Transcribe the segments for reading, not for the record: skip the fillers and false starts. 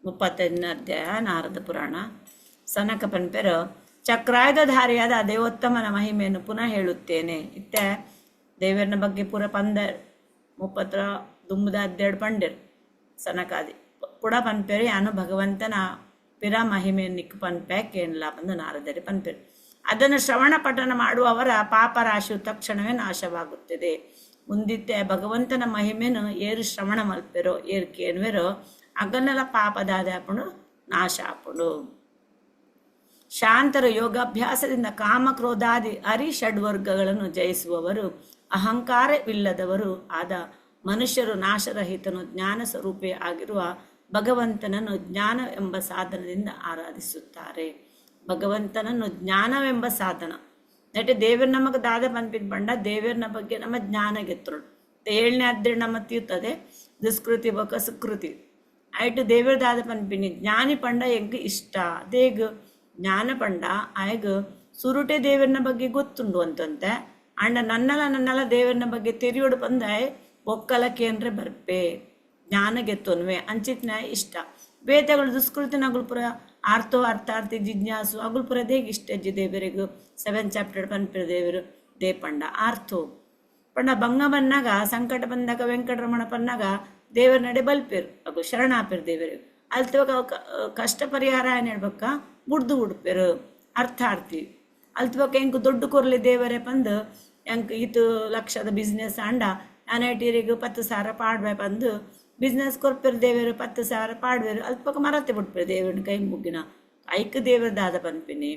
35ನೇ ಅಧ್ಯಾಯ ನಾರದ ಪುರಾಣ. ಸನಕ ಪನ್ಪೆರು ಚಕ್ರಾಯುಧಧಾರಿಯಾದ ದೇವೋತ್ತಮನ ಮಹಿಮೆಯನ್ನು ಪುನಃ ಹೇಳುತ್ತೇನೆ. ಇತ್ತೆ ದೇವರನ ಬಗ್ಗೆ ಪೂರ ಪಂದರ್ 30 ದುಂಬುದ 12 ಪಂಡಿರ್ ಸನಕಾದಿ ಪುಡ ಪನ್ಪೆರು ಯಾನು ಭಗವಂತನ ಪಿರ ಮಹಿಮೆಯನ್ನು ನಿಕ್ಕು ಪನ್ಪ್ಯಾಕ್ ಏನಿಲ್ಲ ಬಂದು ನಾರದರಿ ಪನ್ಪೆರು. ಅದನ್ನು ಶ್ರವಣ ಪಠನ ಮಾಡುವವರ ಪಾಪರಾಶಿಯು ತಕ್ಷಣವೇ ನಾಶವಾಗುತ್ತದೆ. ಮುಂದಿತ್ತೆ ಭಗವಂತನ ಮಹಿಮೆನು ಏರು ಶ್ರವಣ ಮಲ್ಪೆರೋ ಏರು ಕೇನ್ವೆರೋ ಅಗನ್ನೆಲ್ಲ ಪಾಪದಾದ ಹಾಕೊಂಡು ನಾಶ ಹಾಕೊಂಡು. ಶಾಂತರು ಯೋಗಾಭ್ಯಾಸದಿಂದ ಕಾಮಕ್ರೋಧಾದಿ ಷಡ್ವರ್ಗಗಳನ್ನು ಜಯಿಸುವವರು, ಅಹಂಕಾರವಿಲ್ಲದವರು ಆದ ಮನುಷ್ಯರು ನಾಶರಹಿತನು ಜ್ಞಾನ ಸ್ವರೂಪೇ ಆಗಿರುವ ಭಗವಂತನನ್ನು ಜ್ಞಾನ ಎಂಬ ಸಾಧನದಿಂದ ಆರಾಧಿಸುತ್ತಾರೆ. ಭಗವಂತನನ್ನು ಜ್ಞಾನವೆಂಬ ಸಾಧನ ನಟೆ ದೇವ್ರ ನಮಗೆ ದಾದ ಪನ್ಪಿನ ಬಂಡ ದೇವ್ರನ ಬಗ್ಗೆ ನಮ್ಮ ಜ್ಞಾನ ಗೆತ್ತರು 7ನೇ ಅಧ್ಯಾಯ ನಮ್ಮ ತೀರ್ತದೆ ದುಷ್ಕೃತಿ ಬೊಕ್ಕ ಸುಕೃತಿ ಆಯ್ತು ದೇವ್ರ ದಾದ ಪನ್ಪಿನಿ ಜ್ಞಾನಿ ಪಂಡ ಎಂಗೆ ಇಷ್ಟ ದೇಗ ಜ್ಞಾನ ಪಂಡ ಆಯ್ಗ ಸುರುಟೆ ದೇವ್ರನ ಬಗ್ಗೆ ಗೊತ್ತುಂಡು ಅಂತಂತೆ ಅಂಡ ನನ್ನಲ ದೇವ್ರನ ಬಗ್ಗೆ ತೆರಿಯೋಡು ಬಂದಾಯ್ ಒಕ್ಕಲಕ್ಕೆ ಅಂದ್ರೆ ಬರ್ಪೆ ಜ್ಞಾನ ಗೆತ್ತೊನ್ವೆ ಅಂಚಿತ್ನ ಇಷ್ಟ. ವೇದಗಳು ದುಷ್ಕೃತಿ ನಗುಲ್ ಪುರ ಆರ್ತೋ ಅರ್ಥಾರ್ಥಿ ಜಿಜ್ಞಾಸು ಅಗುಲ್ ಪುರ ದೇಗ ಇಷ್ಟ ಅಜ್ಜಿ ದೇವರಿಗೂ 7 ಚಾಪ್ಟರ್ ಪನ್ಪಿರ ದೇವರು ದೇ ಪಂಡ ಆರ್ಥೋ ಪಂಡ ಭಂಗ ಬಂದಾಗ ಸಂಕಟ ಬಂದಾಗ ವೆಂಕಟರಮಣ ಪನ್ನಾಗ ದೇವರ ನಡೆ ಬಲ್ಪೇರು ಅಗು ಶರಣಾಪಿರ್ ದೇವರಿಗೆ ಅಲ್ತವಾಗ ಕಷ್ಟ ಪರಿಹಾರ ಏನ್ ಹೇಳ್ಬೇಕ ಬುಡ್ದು ಉಡ್ಪೇರು ಅರ್ಥಾರ್ಥಿ ಅಲ್ತವಾಗ ಎಂಕು ದೊಡ್ಡ ಕೊರ್ಲಿ ದೇವರೇ ಬಂದು ಎಂಕ್ ಇದು ಲಕ್ಷದ ಬಿಸ್ನೆಸ್ ಅಂಡ ಅನೇಟಿರಿಗೆ 10,000 ಪಾಡ್ಬೇ ಬಂದು ಬಿಸ್ನೆಸ್ ಕೊರ್ಪೇರು ದೇವರು 10,000 ಪಾಡ್ಬೇರು ಅಲ್ಪಕ್ಕ ಮರತೆ ಬಿಡ್ಪೇರು ದೇವರನ್ನ ಕೈ ಮುಗ್ಗಿನ ಐಕ್ ದೇವರದಾದ ಪನ್ಪಿನಿ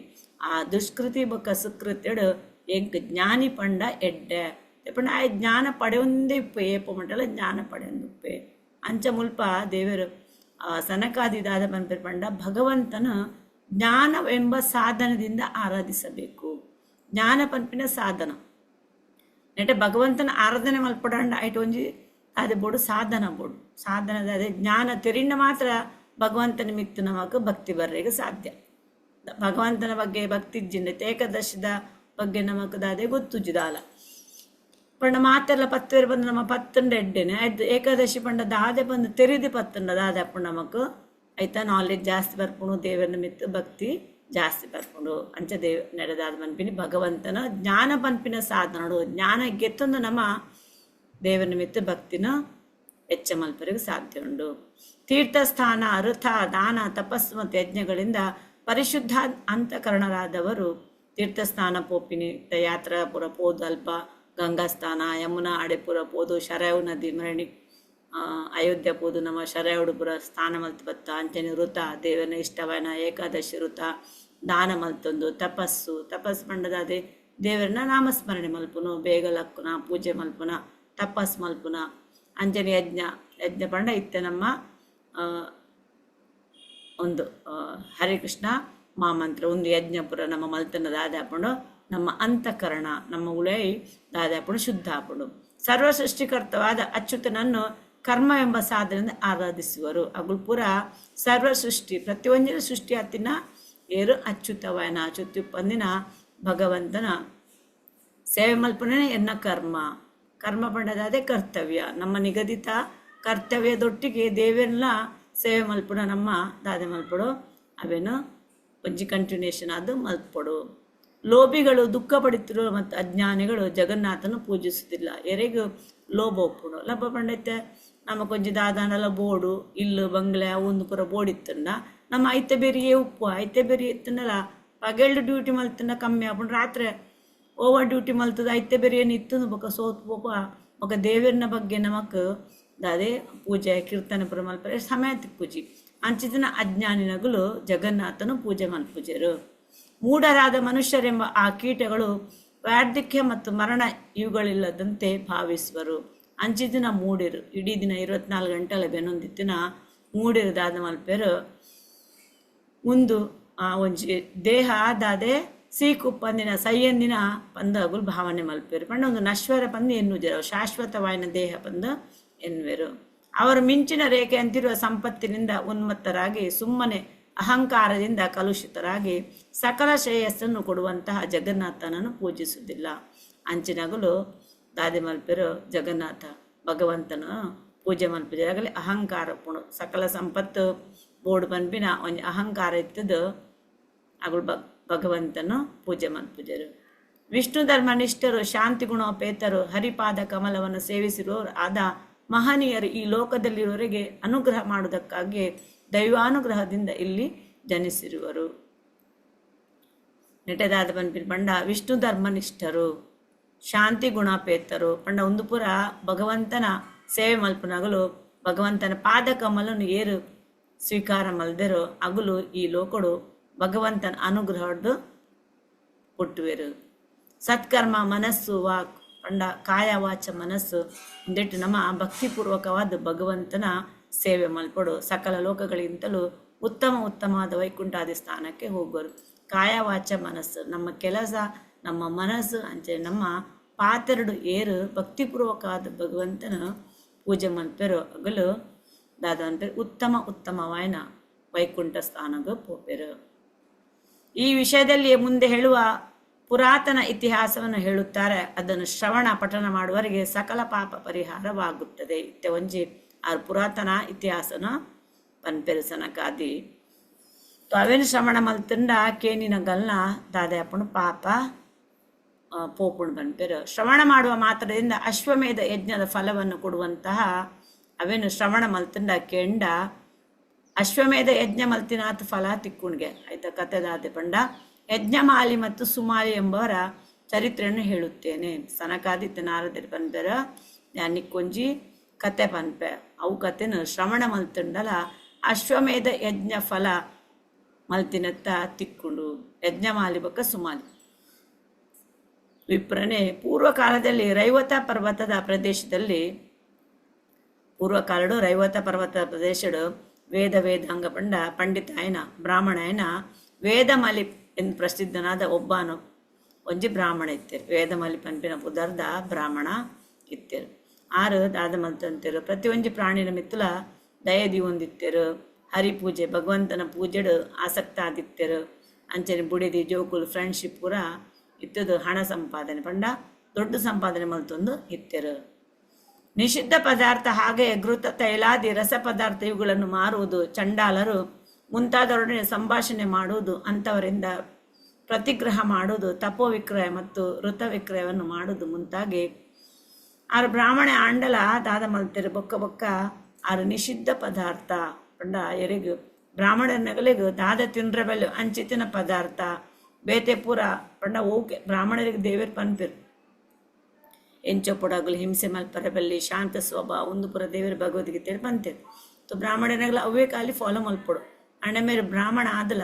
ಆ ದುಷ್ಕೃತಿ ಬೊಕ್ಕ ಸುಕೃತಿಡು ಎಂಕ್ ಜ್ಞಾನಿ ಪಂಡ ಎಡ್ಡೆ ಪಂಡ ಆ ಜ್ಞಾನ ಪಡೆಯೊಂದೇ ಉಪ್ಪೆ ಏಪ ಮಂಟಲ ಜ್ಞಾನ ಪಡೆಯೊಂದು ಉಪ್ಪೆ ಅಂಚ ಮುಲ್ಪ ದೇವರು ಸನಕಾದಿದಾದ ಪನ್ಪೇರು ಪಂಡ ಭಗವಂತನ ಜ್ಞಾನವೆಂಬ ಸಾಧನದಿಂದ ಆರಾಧಿಸಬೇಕು. ಜ್ಞಾನ ಪನ್ಪಿನ ಸಾಧನ ನೆಟ್ಟೆ ಭಗವಂತನ ಆರಾಧನೆ ಮಲ್ಪಡಂಡ ಐಟ್ ಒಂಜಿ ಅದೇ ಬೋಡು ಸಾಧನ ಬೋಡು ಸಾಧನದ ಅದೇ ಜ್ಞಾನ ತೆರಿಂದ ಮಾತ್ರ ಭಗವಂತನ ಮಿತ್ತು ನಮಕ್ ಭಕ್ತಿ ಬರ್ರೆಗೆ ಸಾಧ್ಯ. ಭಗವಂತನ ಬಗ್ಗೆ ಭಕ್ತಿ ಇಜ್ಜಿಂಡೆ ಏಕಾದಶಿದ ಬಗ್ಗೆ ನಮಕ್ ದಾದೆ ಗೊತ್ತುಜ್ಜಿದಾಲ ಪಂಡ ಮಾತೆಲ್ಲ 10 ಬಂದು ನಮ್ಮ 10 ಎಡ್ಡೆನೆ ಆಯ್ತು ಏಕಾದಶಿ ಪಂಡ ದಾದೆ ಬಂದು ತೆರಿದು 10 ದಾದೆ ಅಪ್ಪು ನಮಕ್ ಆಯ್ತಾ ನಾಲೆಜ್ ಜಾಸ್ತಿ ಬರ್ಪುಣು ದೇವರನ್ನ ಮಿತ್ತು ಭಕ್ತಿ ಜಾಸ್ತಿ ಬರ್ಪುಂಡು ಅಂಚ ದೇವ್ ನಡೆದಾದ ಪನ್ಪಿನಿ ಭಗವಂತನ ಜ್ಞಾನ ಪನ್ಪಿನ ಸಾಧನಡು ಜ್ಞಾನ ಗೆತ್ತೊಂದು ನಮ್ಮ ದೇವರ ಮಿತ್ತು ಭಕ್ತಿನ ಹೆಚ್ಚ ಮಲ್ಪರಿಗೆ ಸಾಧ್ಯ ಉಂಡು. ತೀರ್ಥಸ್ಥಾನ ಅರ್ಥ ದಾನ ತಪಸ್ಸು ಮತ್ತು ಯಜ್ಞಗಳಿಂದ ಪರಿಶುದ್ಧ ಅಂತಃಕರಣರಾದವರು ತೀರ್ಥಸ್ಥಾನ ಪೋಪಿನಿ ಯಾತ್ರಾಪುರ ಪೋದು ಅಲ್ಪ ಗಂಗಾಸ್ಥಾನ ಯಮುನಾ ಅಡೆಪುರ ಪೋದು ಶರಯು ನದಿ ಮರಣಿ ಅಯೋಧ್ಯ ಪೋದು ನಮ್ಮ ಶರಯುಡುಪುರ ಸ್ಥಾನ ಮಲ್ತು ಬತ್ತ ಅಂಚನೆ ವೃತ ದೇವನ ಇಷ್ಟವನ ಏಕಾದಶಿ ವೃತ ದಾನ ಮಲ್ತೊಂದು ತಪಸ್ಸು ಪಂಡದಾದೆ ದೇವರನ್ನ ನಾಮಸ್ಮರಣೆ ಮಲ್ಪುನು ಬೇಗಲಕ್ಕುನ ಪೂಜೆ ಮಲ್ಪುನ ತಪಸ್ ಮಲ್ಪುನ ಅಂಜನೆ ಯಜ್ಞ ಪಂಡ ಇತ್ತೆ ನಮ್ಮ ಒಂದು ಹರಿಕೃಷ್ಣ ಮಾಮಂತ್ರ ಒಂದು ಯಜ್ಞಪುರ ನಮ್ಮ ಮಲ್ತನ ದಾದಾಪುಂಡು ನಮ್ಮ ಅಂತಃಕರಣ ನಮ್ಮ ಉಳೈ ದಾದಾಪುಂಡು ಶುದ್ಧ ಹಾಪುಂಡು. ಸರ್ವ ಸೃಷ್ಟಿಕರ್ತವಾದ ಅಚ್ಯುತನನ್ನು ಕರ್ಮ ಎಂಬ ಸಾಧನೆಯಿಂದ ಆರಾಧಿಸುವರು. ಅಗುಲ್ಪುರ ಸರ್ವ ಸೃಷ್ಟಿ ಪ್ರತಿಯೊಂದಿನ ಸೃಷ್ಟಿ ಹತ್ತಿನ ಏರು ಅಚ್ಯುತವನ ಅಚ್ಯುತಿ ಪಂದಿನ ಭಗವಂತನ ಸೇವೆ ಮಲ್ಪನೆ ಎನ್ನ ಕರ್ಮ ಪಂಡದಾದೆ ಕರ್ತವ್ಯ ನಮ್ಮ ನಿಗದಿತ ಕರ್ತವ್ಯದೊಟ್ಟಿಗೆ ದೇವೆಲ್ಲ ಸೇವೆ ಮಲ್ಪುಡ ನಮ್ಮ ದಾದೆ ಮಲ್ಪಡು ಅವೇನು ಒಂಜಿ ಕಂಟಿನ್ಯೂಷನ್ ಅದು ಮಲ್ಪಡು. ಲೋಭಿಗಳು ದುಃಖ ಪಡುತ್ತಿರುವ ಮತ್ತು ಅಜ್ಞಾನಿಗಳು ಜಗನ್ನಾಥನು ಪೂಜಿಸುವುದಿಲ್ಲ ಎರೆಗೂ ಲೋಭ ಒಪ್ಪುಡು ಲಭ ಪಂಡೈತೆ ನಮ್ಮ ಕೊಂಚ ದಾದಾನೆಲ್ಲ ಬೋಡು ಇಲ್ಲು ಬಂಗ್ಲೆ ಒಂದು ಪುರ ಬೋಡಿತ್ತಂಡ ನಮ್ಮ ಐತೆ ಬೇರಿಯೇ ಉಪ್ಪು ಐತೆ ಬೇರೆ ಇತ್ತಂಡಲ್ಲ ಪಗೆಲ್ಡು ಡ್ಯೂಟಿ ಮಲ್ತಂಡ ಕಮ್ಮಿ ಆಗ್ಬಿಟ್ಟು ರಾತ್ರಿ ಓವರ್ ಡ್ಯೂಟಿ ಮಲ್ತದ ಐತೆ ಬೇರೆ ಏನು ಇತ್ತು ಬೊಕ್ಕ ಸೋತ್ ಪೋಪ ಬೊಕ್ಕ ದೇವರನ ಬಗ್ಗೆ ನಮಕ್ ದಾದೆ ಪೂಜೆ ಕೀರ್ತನೆ ಪುರ ಮಲ್ಪರೆ ಸಮಯಕ್ಕೆ ಪೂಜೆ ಅಂಚಿದಿನ ಅಜ್ಞಾನಿನಗಳು ಜಗನ್ನಾಥನು ಪೂಜೆ ಮಲ್ಪೂಜರು. ಮೂಢರಾದ ಮನುಷ್ಯರೆಂಬ ಆ ಕೀಟಗಳು ವಾರ್ಧಕ್ಯ ಮತ್ತು ಮರಣ ಇವುಗಳಿಲ್ಲದಂತೆ ಭಾವಿಸುವರು. ಅಂಚಿದಿನ ಮೂಡಿರು ಇಡೀ ದಿನ 24 ಗಂಟೆಲ ಬೆನ್ನೊಂದಿತ್ತಿನ ಮೂಡಿರು ದಾದ ಮಲ್ಪೆರು ಮುಂದು ಒಂಜಿ ದೇಹ ದಾದೆ ಸೀಕು ಪಂದಿನ ಸೈಯಂದಿನ ಪಂದಗುಲ್ ಭಾವನೆ ಮಲ್ಪೇರು ಪಂಡ ಒಂದು ನಶ್ವರ ಪಂದು ಎನ್ನುಜರು ಶಾಶ್ವತವಾಯಿನ ದೇಹ ಪಂದು ಎನ್ನುವೆರು. ಅವರು ಮಿಂಚಿನ ರೇಖೆ ಅಂತಿರುವ ಸಂಪತ್ತಿನಿಂದ ಉನ್ಮತ್ತರಾಗಿ ಸುಮ್ಮನೆ ಅಹಂಕಾರದಿಂದ ಕಲುಷಿತರಾಗಿ ಸಕಲ ಶ್ರೇಯಸ್ಸನ್ನು ಕೊಡುವಂತಹ ಜಗನ್ನಾಥನನ್ನು ಪೂಜಿಸುವುದಿಲ್ಲ. ಅಂಚಿನಗಲು ದಾದಿ ಮಲ್ಪೆರು ಜಗನ್ನಾಥ ಭಗವಂತನ ಪೂಜೆ ಮಲ್ಪಿದಾಗಲಿ ಅಹಂಕಾರ ಪುಣು ಸಕಲ ಸಂಪತ್ತು ಬೋರ್ಡ್ ಪನ್ಪಿನ ಒಂಜಿ ಅಹಂಕಾರ ಇತ್ತದು ಅಗಳು ಭಗವಂತನು ಪೂಜೆ ಮಲ್ಪುಜರು. ವಿಷ್ಣು ಧರ್ಮನಿಷ್ಠರು, ಶಾಂತಿ ಗುಣೋಪೇತರು, ಹರಿಪಾದ ಕಮಲವನ್ನು ಸೇವಿಸಿರುವವರು ಆದ ಮಹನೀಯರು ಈ ಲೋಕದಲ್ಲಿರುವವರಿಗೆ ಅನುಗ್ರಹ ಮಾಡುವುದಕ್ಕಾಗಿ ದೈವಾನುಗ್ರಹದಿಂದ ಇಲ್ಲಿ ಜನಿಸಿರುವರು. ನೆಟದಾದ ಪನ್ಪಿನ ಪಂಡ ವಿಷ್ಣು ಧರ್ಮನಿಷ್ಠರು, ಶಾಂತಿ ಗುಣಾಪೇತರು ಪಂಡ ಒಂದು ಪುರ ಭಗವಂತನ ಸೇವೆ ಮಲ್ಪನಗಲು ಭಗವಂತನ ಪಾದ ಕಮಲನ್ನು ಏರು ಸ್ವೀಕಾರ ಮಲ್ದೆರು ಅಗಲು ಈ ಲೋಕಡು ಭಗವಂತನ ಅನುಗ್ರಹದ್ದು ಹುಟ್ಟುವೆರು. ಸತ್ಕರ್ಮ ಮನಸ್ಸು ವಾಕ್ ಪಂಡ ಕಾಯ ವಾಚ ಮನಸ್ಸು ಇಂದೆಟ್ಟು ನಮ್ಮ ಭಕ್ತಿಪೂರ್ವಕವಾದ ಭಗವಂತನ ಸೇವೆ ಮಲ್ಪಡು ಸಕಲ ಲೋಕಗಳಿಗಿಂತಲೂ ಉತ್ತಮವಾದ ವೈಕುಂಠಾದಿ ಸ್ಥಾನಕ್ಕೆ ಹೋಗುವರು. ಕಾಯ ವಾಚ ಮನಸ್ಸು ನಮ್ಮ ಕೆಲಸ, ನಮ್ಮ ಮನಸ್ಸು ಅಂಚೆ ನಮ್ಮ ಪಾತೆರಡು ಏರು ಭಕ್ತಿಪೂರ್ವಕವಾದ ಭಗವಂತನ ಪೂಜೆ ಮಲ್ಪೆರು ಅಗಲು ದಾದಂತೆ ಉತ್ತಮವಾಯಿನ ವೈಕುಂಠ ಸ್ಥಾನಗೂ ಪೋಪೆರು. ಈ ವಿಷಯದಲ್ಲಿ ಮುಂದೆ ಹೇಳುವ ಪುರಾತನ ಇತಿಹಾಸವನ್ನು ಹೇಳುತ್ತಾರೆ. ಅದನ್ನು ಶ್ರವಣ ಪಠನ ಮಾಡುವವರಿಗೆ ಸಕಲ ಪಾಪ ಪರಿಹಾರವಾಗುತ್ತದೆ. ಇತ್ತೆ ಒಂಜಿ ಆ ಪುರಾತನ ಇತಿಹಾಸನ ಪನ್ಪೆರುಸನಕಾದಿ ಅವೇನು ಶ್ರವಣ ಮಲ್ತಂಡ ಕೇನಿನ ಗಲ್ನ ದಾದೆ ಅಪ್ಪನು ಪಾಪ ಪೋಪುಣ್ ಪನ್ಪೆರು. ಶ್ರವಣ ಮಾಡುವ ಮಾತ್ರದಿಂದ ಅಶ್ವಮೇಧ ಯಜ್ಞದ ಫಲವನ್ನು ಕೊಡುವಂತಹ ಅವೇನು ಶ್ರವಣ ಮಲ್ತಂಡ ಕೆಂಡ ಅಶ್ವಮೇಧ ಯಜ್ಞ ಮಲ್ತಿನಾಥ ಫಲ ತಿಕ್ಕುಣ್ಗೆ ಆಯ್ತಾ. ಕಥೆದಾದೆ ಪಂಡ ಯಜ್ಞಮಾಲಿ ಮತ್ತು ಸುಮಾಲಿ ಎಂಬವರ ಚರಿತ್ರೆಯನ್ನು ಹೇಳುತ್ತೇನೆ. ಸನಕಾದಿತ್ಯ ನಾರದರು ಪನ್ಪೆರ ಕೊಂಜಿ ಕತೆ ಪನ್ಪೆ ಅವು ಕತೆನು ಶ್ರವಣ ಮಲ್ತಂಡಲ ಅಶ್ವಮೇಧ ಯಜ್ಞ ಫಲ ಮಲ್ತಿನತ್ತ ತಿಕ್ಕುಂಡು. ಯಜ್ಞಮಾಲಿ ಬೊಕ್ಕ ಸುಮಾಲಿ ವಿಪ್ರನೆ ಪೂರ್ವಕಾಲದಲ್ಲಿ ರೈವತ ಪರ್ವತದ ಪ್ರದೇಶದಲ್ಲಿ ಪೂರ್ವಕಾಲಡು ರೈವತ ಪರ್ವತ ಪ್ರದೇಶಡು ವೇದಾಂಗ ಪಂಡ ಪಂಡಿತ ಆಯ್ನ ಬ್ರಾಹ್ಮಣ ಆಯ್ನ ವೇದಮಾಲಿ ಎಂದು ಪ್ರಸಿದ್ಧನಾದ ಒಬ್ಬನು ಒಂಜಿ ಬ್ರಾಹ್ಮಣ ಇತ್ತೇರು. ವೇದಮಾಲಿ ಪನ್ಪಿನ ಪುದರ್ದ ಬ್ರಾಹ್ಮಣ ಇತ್ತೇರು. ಆರು ದಾದ ಮಲ್ತಂತೇರು. ಪ್ರತಿ ಒಂಜಿ ಪ್ರಾಣಿನ ಮಿತ್ತುಲ ದಯದಿ ಹೊಂದಿತ್ತೇರು. ಹರಿ ಪೂಜೆ ಭಗವಂತನ ಪೂಜೆಡು ಆಸಕ್ತ ಆದಿತ್ತೇರು. ಅಂಚನೆ ಬುಡಿದಿ ಜೋಕುಲು ಫ್ರೆಂಡ್ಶಿಪ್ ಪೂರ ಇತ್ತದು. ಹಣ ಸಂಪಾದನೆ ಪಂಡ ದೊಡ್ಡ ಸಂಪಾದನೆ ಮಲ್ತೊಂದು ಇತ್ತೇರು. ನಿಷಿದ್ಧ ಪದಾರ್ಥ ಹಾಗೆ ಘೃತ ತೈಲಾದಿ ರಸ ಪದಾರ್ಥ ಇವುಗಳನ್ನು ಮಾರುವುದು, ಚಂಡಾಲರು ಮುಂತಾದವರೊಡನೆ ಸಂಭಾಷಣೆ ಮಾಡುವುದು, ಅಂಥವರಿಂದ ಪ್ರತಿಗ್ರಹ ಮಾಡುವುದು, ತಪೋ ವಿಕ್ರಯ ಮತ್ತು ಋತ ವಿಕ್ರಯವನ್ನು ಮಾಡುವುದು ಮುಂತಾಗಿ ಆರು ಬ್ರಾಹ್ಮಣ ಆಂಡಲ ದಾದ ಮಲ್ತೆರು. ಬೊಕ್ಕ ಆರು ನಿಷಿದ್ಧ ಪದಾರ್ಥ ಪಂಡ ಎರಿಗು ಬ್ರಾಹ್ಮಣನಗಳಿಗೂ ದಾದ ತಿನ್ರಬೆಲ್ಲು ಅಂಚಿತಿನ ಪದಾರ್ಥ ಬೇತೆ ಪೂರ ಪಂಡ ಓಕೆ ಬ್ರಾಹ್ಮಣರಿಗೆ ದೇವರು ಪನ್ಪಿರು. ಎಂಚೋ ಪೊಡಗಲು ಹಿಂಸೆ ಮಲ್ಪರಬಲ್ಲಿ ಶಾಂತ ಸ್ವಭಾವ ಒಂದು ಪುರ ದೇವರ ಭಗವದ್ಗೀತೆ ಬಂತೇವೆ. ಬ್ರಾಹ್ಮಣನಗಲ ಅವೇ ಖಾಲಿ ಫಾಲೋ ಮಲ್ಪಡು. ಅಣ್ಣ ಮೇರೆ ಬ್ರಾಹ್ಮಣ ಆದಲ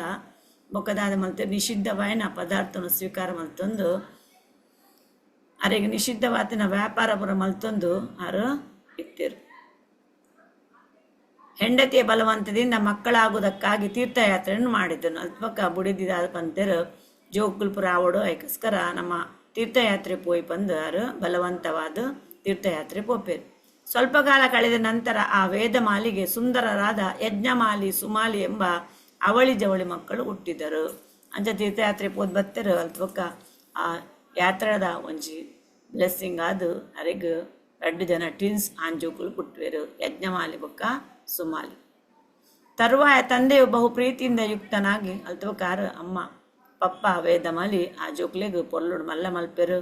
ಬೊಕ್ಕದಾದ ಮಲ್ತೆ ನಿಷಿದ್ಧವಾಯಿನ ಪದಾರ್ಥನ ಸ್ವೀಕಾರ ಮಲ್ತೊಂದು ಅರೆಗೆ ನಿಷಿದ್ಧವಾತಿನ ವ್ಯಾಪಾರ ಪುರ ಮಲ್ತೊಂದು ಆರು ಇತ್ತೇರು. ಹೆಂಡತಿಯ ಬಲವಂತದಿಂದ ಮಕ್ಕಳಾಗುವುದಕ್ಕಾಗಿ ತೀರ್ಥಯಾತ್ರೆಯನ್ನು ಮಾಡಿದ್ದನು. ಅಲ್ಪಕ್ಕ ಬುಡಿದಿದಾದ ಪಂತರು ಜೋಗುಲ್ಪುರ ಆವಡು ಐಕಸ್ಕರ ನಮ್ಮ ತೀರ್ಥಯಾತ್ರೆ ಪೋಯಿ ಬಂದು ಆರು ಬಲವಂತವಾದ ತೀರ್ಥಯಾತ್ರೆ ಪೋಪೇರು. ಸ್ವಲ್ಪ ಕಾಲ ಕಳೆದ ನಂತರ ಆ ವೇದಮಾಲಿಗೆ ಸುಂದರರಾದ ಯಜ್ಞಮಾಲಿ ಸುಮಾಲಿ ಎಂಬ ಅವಳಿ ಜವಳಿ ಮಕ್ಕಳು ಹುಟ್ಟಿದರು. ಅಂಚ ತೀರ್ಥಯಾತ್ರೆ ಪೋದ್ ಬತ್ತರು ಅಲ್ಪಕ್ಕ ಆ ಯಾತ್ರದ ಒಂಜಿ ಬ್ಲೆಸ್ಸಿಂಗ್ ಆದು ಅರೆಗ್ 2 ಜನ ಟ್ವಿನ್ಸ್ ಆಂಜೋಕುಲು ಪುಟ್ಟುವೆರು, ಯಜ್ಞಮಾಲಿ ಬೊಕ್ಕ ಸುಮಾಲಿ. ತರುವಾಯ ತಂದೆಯು ಬಹು ಪ್ರೀತಿಯಿಂದ ಯುಕ್ತನಾಗಿ ಅಲ್ತವಕಾರ ಅಮ್ಮ ಪಪ್ಪ ವೇದಮಾಲಿ ಆ ಜೋಕ್ಲೆಗು ಪೊರ್ಲುಡು ಮಲ್ಲ ಮಲ್ಪೆರು.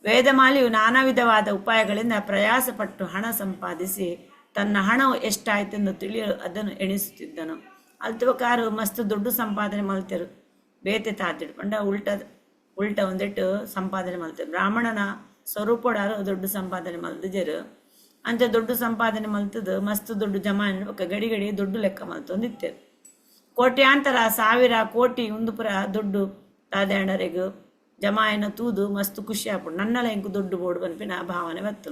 ವೇದಮಾಲಿಯು ನಾನಾ ವಿಧವಾದ ಉಪಾಯಗಳಿಂದ ಪ್ರಯಾಸಪಟ್ಟು ಹಣ ಸಂಪಾದಿಸಿ ತನ್ನ ಹಣವು ಎಷ್ಟಾಯ್ತೆಂದು ತಿಳಿಯಲು ಅದನ್ನು ಎಣಿಸುತ್ತಿದ್ದನು. ಅಲ್ತವಕಾರು ಮಸ್ತ್ ದುಡ್ಡು ಸಂಪಾದನೆ ಮಲ್ತೆರು. ಬೇತೆ ತಾತಿಡು ಪಂಡ ಉಲ್ಟ ಒಂದೆಟ್ಟು ಸಂಪಾದನೆ ಮಲ್ತೆರು. ಬ್ರಾಹ್ಮಣನ ಸ್ವರೂಪಡಾರು ದುಡ್ಡು ಸಂಪಾದನೆ ಮಲ್ದಿಜರು. ಅಂಚ ದುಡ್ಡು ಸಂಪಾದನೆ ಮಲ್ತದು ಮಸ್ತ್ ದುಡ್ಡು ಜಮಾ ಗಡಿ ದುಡ್ಡು ಲೆಕ್ಕ ಮಲ್ತೊಂದಿತ್ತೇರು. ಕೋಟ್ಯಾಂತರ ಸಾವಿರ ಕೋಟಿ ಉಂದುಪುರ ದುಡ್ಡು ತಾದೆಣ್ಣರಿಗೂ ಜಮಾಯನ ತೂದು ಮಸ್ತ್ ಖುಷಿ ಆಗ್ಬಿಡು. ನನ್ನಲ್ಲ ಇಂಕು ದುಡ್ಡು ಬೋಡು ಪನ್ಪಿನ ಭಾವನೆ ಬತ್ತು.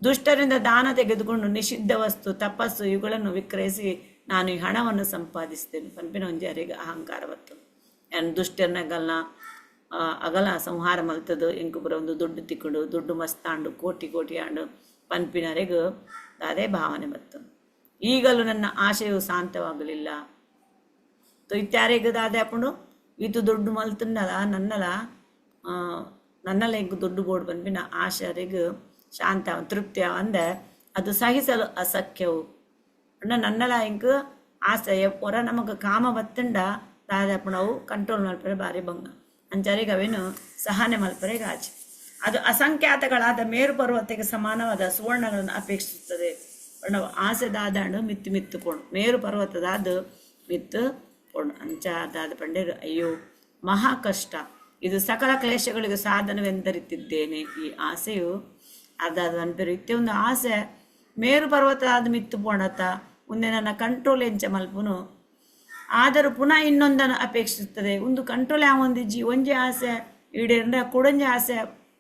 ದುಷ್ಟರಿಂದ ದಾನ ತೆಗೆದುಕೊಂಡು ನಿಷಿದ್ಧ ವಸ್ತು ತಪಸ್ಸು ಇವುಗಳನ್ನು ವಿಕ್ರಯಿಸಿ ನಾನು ಈ ಹಣವನ್ನು ಸಂಪಾದಿಸ್ತೇನೆ ಪನ್ಪಿನ ಒಂಜಾರಿಗೆ ಅಹಂಕಾರ ಬತ್ತು. ಏನು ದುಷ್ಟರನ್ನಗಲ್ನ ಅಗಲ ಸಂಹಾರ ಮಲ್ತದು ಇಂಕು ಪುರ ಒಂದು ದುಡ್ಡು ತಿಕ್ಕುಡು ದುಡ್ಡು ಮಸ್ತಾಂಡು ಕೋಟಿ ಆಂಡು ಪನ್ಪಿನರೆಗೂ ಅದೇ ಭಾವನೆ ಬತ್ತು. ಈಗಲೂ ನನ್ನ ಆಶೆಯು ಶಾಂತವಾಗಲಿಲ್ಲ. ಇತ್ಯಾರೆಗೂ ದಾದೆ ಹಾಕೊಂಡು ಈತು ದುಡ್ಡು ಮಲ್ತಂಡಲ ನನ್ನಲ್ಲ ಇಂಕು ದುಡ್ಡು ಬೋಡು ಪನ್ಪಿನ ಆಶೆರಿಗೂ ಶಾಂತ ತೃಪ್ತಿಯ ಅಂದೆ ಅದು ಸಹಿಸಲು ಅಸಖ್ಯವು. ನನ್ನಲ ಇಂಕು ಆಸೆ ಹೊರ ನಮಗೆ ಕಾಮ ಬತ್ತಂಡ ದಾದಾಪುಣ ಅವು ಕಂಟ್ರೋಲ್ ಮಲ್ಪರೆ ಬಾರಿ ಭಂಗ ಅಂಚರಿಗೆ ಅವೇನು ಸಹನೆ ಮಲ್ಪರೆ ಗಾಜಿ. ಅದು ಅಸಂಖ್ಯಾತಗಳಾದ ಮೇರು ಪರ್ವತಕ್ಕೆ ಸಮಾನವಾದ ಸುವರ್ಣಗಳನ್ನು ಅಪೇಕ್ಷಿಸುತ್ತದೆ. ನಾವು ಆಸೆ ದಾದಾಂಡು ಮಿತ್ತು ಮಿತ್ತು ಪೋಣು ಮೇರು ಪರ್ವತದಾದ ಮಿತ್ತು ಪೋಣು ಅಂಚಾದಾದ ಪಂಡೇರು ಅಯ್ಯೋ ಮಹಾ ಕಷ್ಟ, ಇದು ಸಕಲ ಕ್ಲೇಶಗಳಿಗೆ ಸಾಧನವೆಂದರಿತಿದ್ದೇನೆ. ಈ ಆಸೆಯು ಅದಾದ ಅನ್ಪೇರು ಇತ್ತೆ ಒಂದು ಆಸೆ ಮೇರು ಪರ್ವತ ಆದ ಮಿತ್ತು ಪೋಣತ ಮುಂದೆ ನನ್ನ ಕಂಟ್ರೋಲ್ ಎಂಚ ಮಲ್ಪುನು ಆದರೂ ಪುನಃ ಇನ್ನೊಂದನ್ನು ಅಪೇಕ್ಷಿಸುತ್ತದೆ. ಒಂದು ಕಂಟ್ರೋಲ್ ಯಾವೊಂದಿಜ್ಜಿ ಒಂಜಿ ಆಸೆ ಈಡೇರ ಕೊಡಂಜಿ ಆಸೆ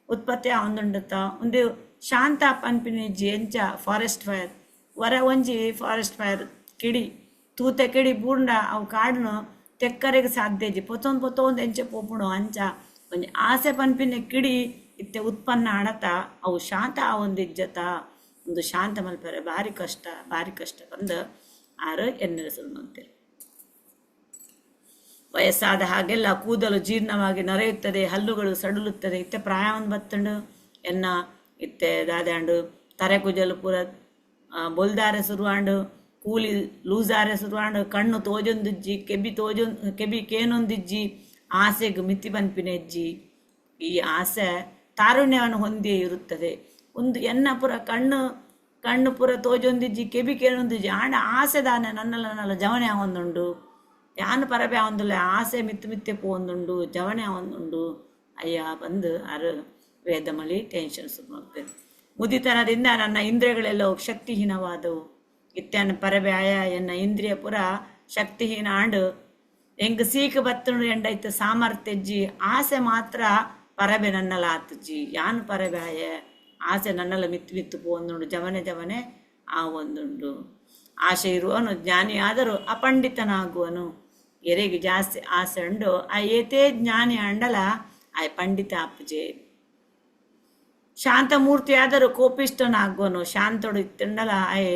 ಉತ್ಪತ್ತಿ ಆವೊಂದುಂಡತ್ತ ಒಂದು ಶಾಂತ ಪನ್ಪಿನಿಜ್ಜಿ ಎಂಚ ಫಾರೆಸ್ಟ್ ಫೈರ್ ವರ ಒಂಜಿ ಫಾರೆಸ್ಟ್ ಫೈರ್ ಕಿಡಿ ತೂತೆ ಕಿಡಿ ಪೂರ್ಣ ಅವು ಕಾಡನು ತೆಕ್ಕರೆಗೆ ಸಾಧ್ಯ ಇಜ್ಜಿ ಪೊತ್ತೊಂದು ಎಂಚೆ ಪೋಪುಣು ಅಂಚ ಒಂಜಿ ಆಸೆ ಪನ್ಪಿನ ಕಿಡಿ ಇತ್ತೆ ಉತ್ಪನ್ನ ಆಡತ ಅವು ಶಾಂತ ಆವೊಂದಿಜ್ಜತ ಒಂದು ಶಾಂತ ಮಲ್ಪರೆ ಭಾರಿ ಕಷ್ಟ ಬಂದು ಆರು ಎನ್ನೆರಸಲು ಅಂತಾರೆ. ವಯಸ್ಸಾದ ಹಾಗೆಲ್ಲ ಕೂದಲು ಜೀರ್ಣವಾಗಿ ನರೆಯುತ್ತದೆ, ಹಲ್ಲುಗಳು ಸಡುಲುತ್ತದೆ. ಇತ್ತೆ ಪ್ರಾಯವನ್ನು ಬತ್ತಂಡು ಎನ್ನ ಇತ್ತೆ ದಾದಾಂಡು ತರೆ ಕುಜಲು ಪೂರ ಬೊಲ್ದಾರೆ ಸುರುವಾಂಡು ಕೂಲಿ ಲೂಸಾರೆ ಸುರುವಾಂಡು ಕಣ್ಣು ತೋಜೊಂದಿಜ್ಜಿ ಕೆಬಿ ಕೇನೊಂದಿಜ್ಜಿ ಆಸೆಗೆ ಮಿತಿ ಪನ್ಪಿನೆಜ್ಜಿ. ಈ ಆಸೆ ತಾರುಣ್ಯವನ್ನು ಹೊಂದಿಯೇ ಇರುತ್ತದೆ. ಒಂದು ಎನ್ನ ಪುರ ಕಣ್ಣು ಪುರ ತೋಜೊಂದಿಜ್ಜಿ ಕೆಬಿ ಕೇನೊಂದಿಜ್ಜಿ ಆಂಡ ಆಸೆ ದಾನೆ ನನ್ನಲ್ಲ ಜವನೆ ಆವೊಂದುಂಡು ಯಾನು ಪರಬೆ ಆವೊಂದುಲ್ಲ ಆಸೆ ಮಿತ್ತೆ ಪೋಂದುಂಡು ಜವನೆ ಆವೊಂದುಂಡು ಅಯ್ಯ ಬಂದು ಅರು ವೇದಮಲಿ ಟೆನ್ಷನ್ ಶುರು ಆಗ್ತದೆ. ಮುದಿತನದಿಂದ ನನ್ನ ಇಂದ್ರಿಯಗಳೆಲ್ಲವೂ ಶಕ್ತಿಹೀನವಾದವು. ಇತ್ಯಾನ ಪರಬೆ ಆಯ ಎನ್ನ ಇಂದ್ರಿಯ ಪುರ ಶಕ್ತಿಹೀನ ಆಂಡು ಹೆಂಗೆ ಸೀಕ ಬತ್ತುಂಡು ಎಂಡೈತೆ ಸಾಮರ್ಥ್ಯಜ್ಜಿ ಆಸೆ ಮಾತ್ರ ಪರಬೆ ನನ್ನಲ್ಲ ಆತಜ್ಜಿ ಯಾನು ಪರಬೆ ಆಯ ಆಸೆ ನನ್ನಲ್ಲ ಮಿತ್ತು ಪೋಂದುಂಡು ಜವನೆ ಆ ಒಂದುಂಡು. ಆಸೆ ಇರುವನು ಜ್ಞಾನಿ ಆದರೂ ಅಪಂಡಿತನಾಗುವನು. ಎರೆಗೆ ಜಾಸ್ತಿ ಆಸೆ ಉಂಡು ಆ ಏತೇ ಜ್ಞಾನಿ ಅಂಡಲ ಆಯ್ ಪಂಡಿತ ಅಪ್ಪಜೆ. ಶಾಂತಮೂರ್ತಿ ಆದರೂ ಕೋಪಿಷ್ಟನಾಗುವನು. ಶಾಂತಡು ಇತ್ತಂಡಲ ಆಯ್